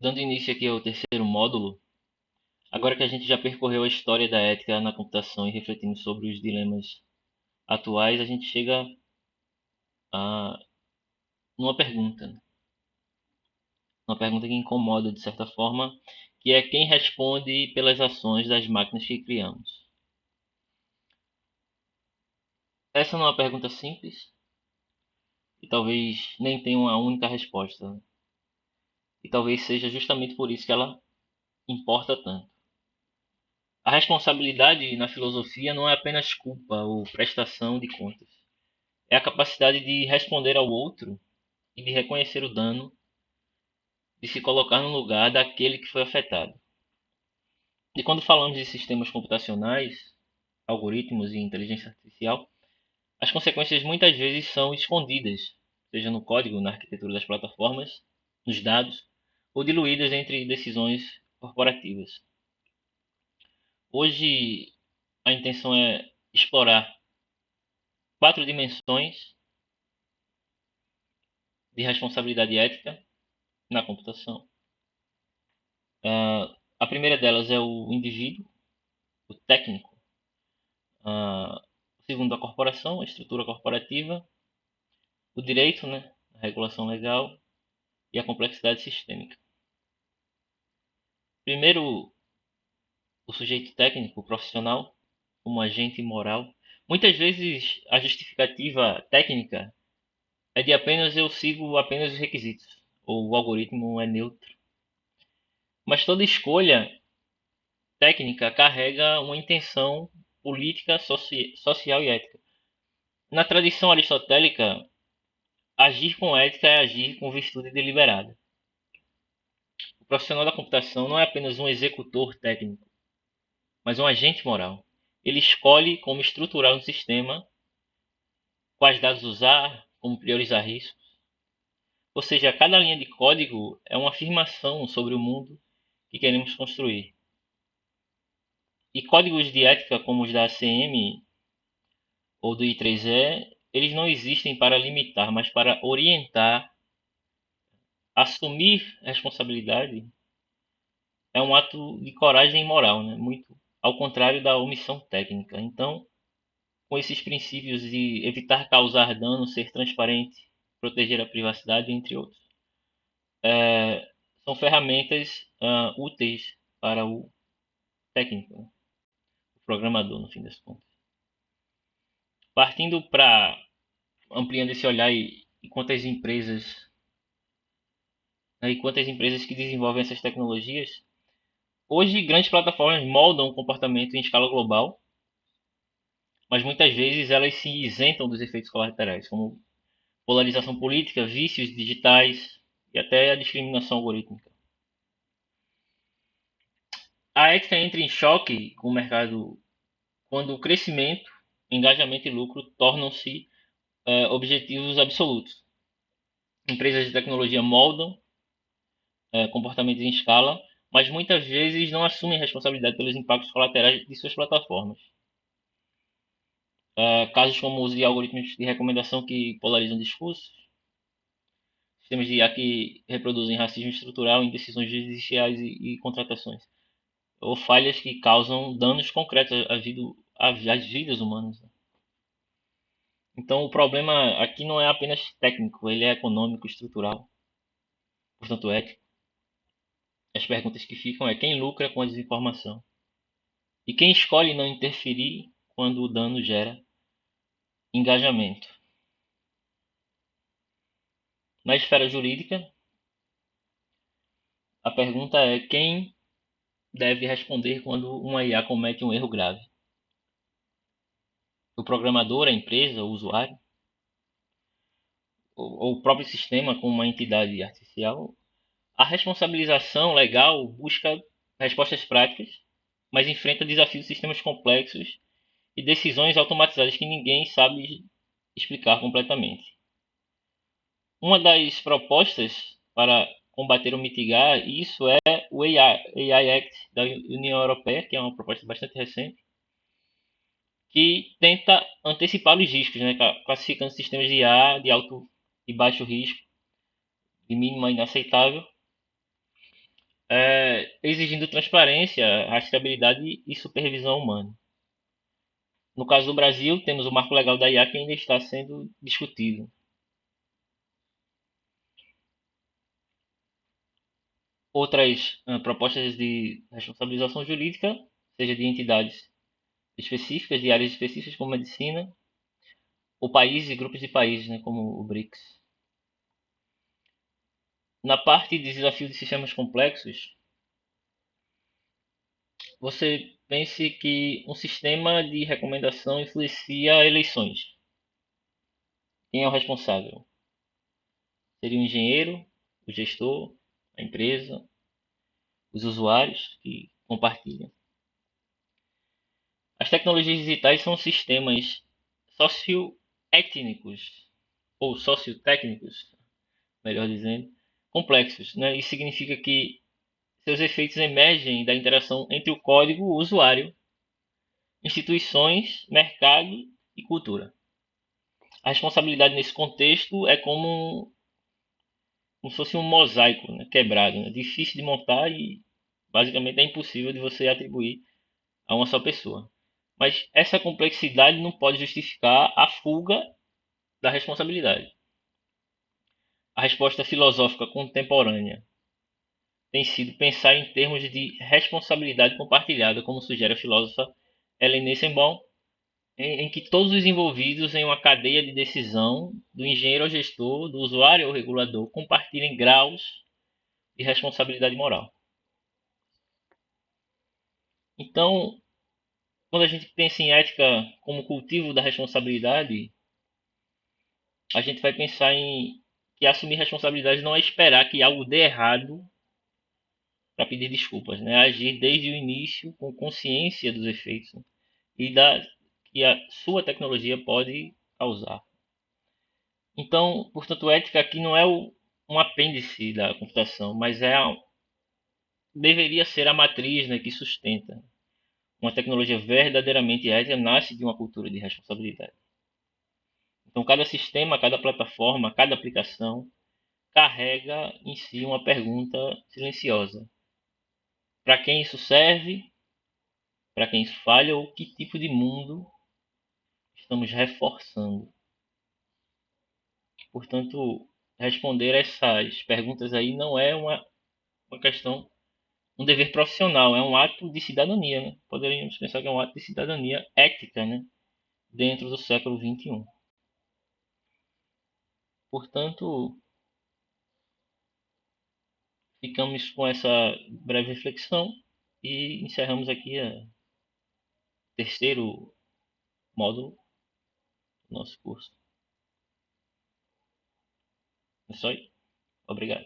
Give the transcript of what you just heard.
Dando início aqui ao terceiro módulo, agora que a gente já percorreu a história da ética na computação e refletimos sobre os dilemas atuais, a gente chega a numa pergunta, né? Uma pergunta que incomoda de certa forma, que é quem responde pelas ações das máquinas que criamos. Essa não é uma pergunta simples e talvez nem tenha uma única resposta, né? E talvez seja justamente por isso que ela importa tanto. A responsabilidade na filosofia não é apenas culpa ou prestação de contas. É a capacidade de responder ao outro e de reconhecer o dano, de se colocar no lugar daquele que foi afetado. E quando falamos de sistemas computacionais, algoritmos e inteligência artificial, as consequências muitas vezes são escondidas, seja no código, na arquitetura das plataformas, nos dados, ou diluídas entre decisões corporativas. Hoje, a intenção é explorar quatro dimensões de responsabilidade ética na computação. A primeira delas é o indivíduo, o técnico. O segundo, a corporação, a estrutura corporativa. O direito, né, a regulação legal e a complexidade sistêmica. Primeiro, o sujeito técnico, o profissional, como agente moral. Muitas vezes a justificativa técnica é de apenas eu sigo apenas os requisitos, ou o algoritmo é neutro. Mas toda escolha técnica carrega uma intenção política, social e ética. Na tradição aristotélica, agir com ética é agir com virtude deliberada. O profissional da computação não é apenas um executor técnico, mas um agente moral. Ele escolhe como estruturar um sistema, quais dados usar, como priorizar riscos. Ou seja, cada linha de código é uma afirmação sobre o mundo que queremos construir. E códigos de ética como os da ACM ou do I3E, eles não existem para limitar, mas para orientar. Assumir responsabilidade é um ato de coragem moral, né? Muito ao contrário da omissão técnica. Então, com esses princípios de evitar causar dano, ser transparente, proteger a privacidade, entre outros, são ferramentas úteis para o técnico, né? O programador, no fim das contas. Partindo para ampliando esse olhar e quantas empresas que desenvolvem essas tecnologias, hoje grandes plataformas moldam o comportamento em escala global, mas muitas vezes elas se isentam dos efeitos colaterais, como polarização política, vícios digitais e até a discriminação algorítmica. A ética entra em choque com o mercado quando o crescimento, engajamento e lucro tornam-se objetivos absolutos. Empresas de tecnologia moldam comportamentos em escala, mas muitas vezes não assumem responsabilidade pelos impactos colaterais de suas plataformas. Casos como o uso de algoritmos de recomendação que polarizam discursos, sistemas de IA que reproduzem racismo estrutural em decisões judiciais e contratações, ou falhas que causam danos concretos às vidas humanas. Então, o problema aqui não é apenas técnico, ele é econômico, estrutural, portanto ético. As perguntas que ficam é quem lucra com a desinformação e quem escolhe não interferir quando o dano gera engajamento. Na esfera jurídica, a pergunta é quem deve responder quando uma IA comete um erro grave. O programador, a empresa, o usuário, ou o próprio sistema como uma entidade artificial. A responsabilização legal busca respostas práticas, mas enfrenta desafios de sistemas complexos e decisões automatizadas que ninguém sabe explicar completamente. Uma das propostas para combater ou mitigar isso é o AI Act da União Europeia, que é uma proposta bastante recente, que tenta antecipar os riscos, né, classificando sistemas de IA de alto e baixo risco, de mínima inaceitável, exigindo transparência, rastreabilidade e supervisão humana. No caso do Brasil, temos o marco legal da IA que ainda está sendo discutido. Outras propostas de responsabilização jurídica, seja de entidades específicas, de áreas específicas como medicina, ou países e grupos de países, né, como o BRICS. Na parte de desafio de sistemas complexos, você pense que um sistema de recomendação influencia eleições. Quem é o responsável? Seria o engenheiro, o gestor, a empresa, os usuários que compartilham. As tecnologias digitais são sistemas socioétnicos ou sociotécnicos, melhor dizendo, complexos, né? Isso significa que seus efeitos emergem da interação entre o código, o usuário, instituições, mercado e cultura. A responsabilidade nesse contexto é como se fosse um mosaico, né, quebrado, né, difícil de montar e basicamente é impossível de você atribuir a uma só pessoa. Mas essa complexidade não pode justificar a fuga da responsabilidade. A resposta filosófica contemporânea tem sido pensar em termos de responsabilidade compartilhada, como sugere a filósofa Ellen Nissenbaum, em que todos os envolvidos em uma cadeia de decisão, do engenheiro ao gestor, do usuário ao regulador, compartilhem graus de responsabilidade moral. Então, quando a gente pensa em ética como cultivo da responsabilidade, a gente vai pensar em que assumir responsabilidade não é esperar que algo dê errado para pedir desculpas, né? Agir desde o início com consciência dos efeitos, né, e da que a sua tecnologia pode causar. Então, portanto, ética aqui não é um apêndice da computação, mas deveria ser a matriz, né, que sustenta. Uma tecnologia verdadeiramente ética nasce de uma cultura de responsabilidade. Então, cada sistema, cada plataforma, cada aplicação carrega em si uma pergunta silenciosa: para quem isso serve? Para quem isso falha? Ou que tipo de mundo estamos reforçando? Portanto, responder essas perguntas aí não é uma questão, um dever profissional, é um ato de cidadania, né? Poderíamos pensar que é um ato de cidadania ética, né? Dentro do século XXI. Portanto, ficamos com essa breve reflexão e encerramos aqui o terceiro módulo do nosso curso. É só aí. Obrigado.